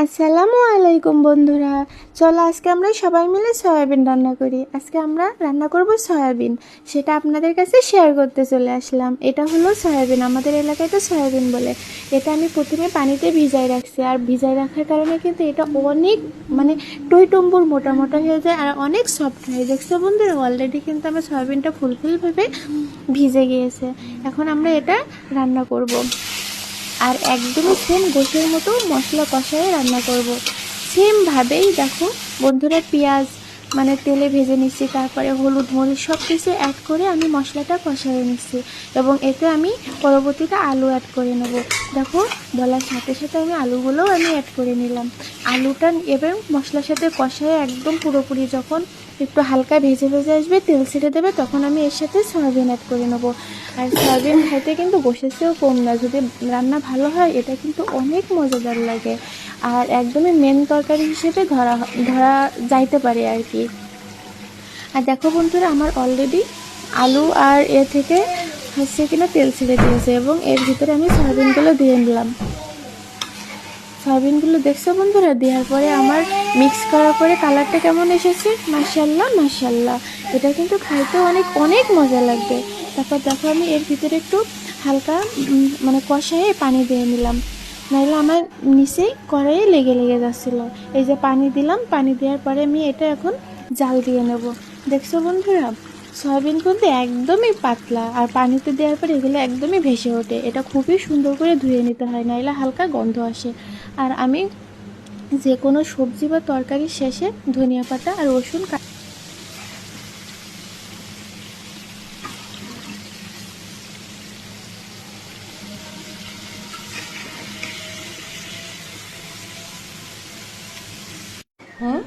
আসসালামু আলাইকুম বন্ধুরা, চলো আজকে আমরা সবাই মিলে সয়াবিন রান্না করি। আজকে আমরা রান্না করব সয়াবিন, সেটা আপনাদের কাছে শেয়ার করতে চলে আসলাম। এটা হলো সয়াবিন, আমাদের এলাকায় তো সয়াবিন বলে। এটা আমি প্রথমে পানিতে ভিজাই রাখছি, আর ভিজাই রাখার কারণে কিন্তু এটা অনেক টইটম্বুর মোটা মোটা হয়ে যায় আর অনেক সফট হয়ে দেখছো বন্ধুরা। অলরেডি কিন্তু আমার সয়াবিনটা ফুলফুলভাবে ভিজে গিয়েছে। এখন আমরা এটা রান্না করব। আর একদমই সেম গোশের মতো মশলা কষায় রান্না করব। সেমভাবেই দেখো বন্ধুরা, পেঁয়াজ তেলে ভেজে নিচ্ছি, তারপরে হলুদ মরিচ সব কিছু অ্যাড করে আমি মশলাটা কষায় নিচ্ছি, এবং এতে আমি পরবর্তীতে আলু অ্যাড করে নেব। দেখো, বলার সাথে সাথে আমি আলুগুলোও অ্যাড করে নিলাম। আলুটা এবার মশলার সাথে কষায় একদম পুরোপুরি যখন একটু হালকা ভেজে ভেজে আসবে, তেল ছেড়ে দেবে, তখন আমি এর সাথে সয়াবিন অ্যাড করে নেবো। আর সয়াবিন খাইতে কিন্তু গোশের চেয়েও কম না, যদি রান্না ভালো হয় এটা কিন্তু অনেক মজাদার লাগে, আর একদমই মেন তরকারি হিসেবে ধরা যাইতে পারে আর কি। আর দেখো বন্ধুরা, আমার অলরেডি আলু আর এ থেকে কিনা তেল ছেড়ে দিয়েছে, এবং এর ভিতরে আমি সয়াবিনগুলো দিয়ে নিলাম। সয়াবিনগুলো দেখছো বন্ধুরা, দেওয়ার পরে আমার মিক্স করার পরে কালারটা কেমন এসেছে, মাশাল্লাহ মাশাল্লাহ। এটা কিন্তু খাইতে অনেক অনেক মজা লাগবে। তারপর দেখো, আমি এর ভিতরে একটু হালকা কষায়ে পানি দিয়ে নিলাম, নাহলে আমার নিচেই কড়াইয়ে লেগে লেগে যাচ্ছিলো। এই যে পানি দিলাম, পানি দেওয়ার পরে আমি এটা এখন জাল দিয়ে নেব। দেখছো বন্ধুরা, সয়াবিন কিন্তু একদমই পাতলা, আর পানিতে দেওয়ার পরে এগুলো একদমই ভেসে ওঠে। এটা খুবই সুন্দর করে ধুয়ে নিতে হয়, নাহলে হালকা গন্ধ আসে। আর আমি যে কোনো সবজি বা তরকারির শেষে ধনিয়া পাতা আর রসুন হুম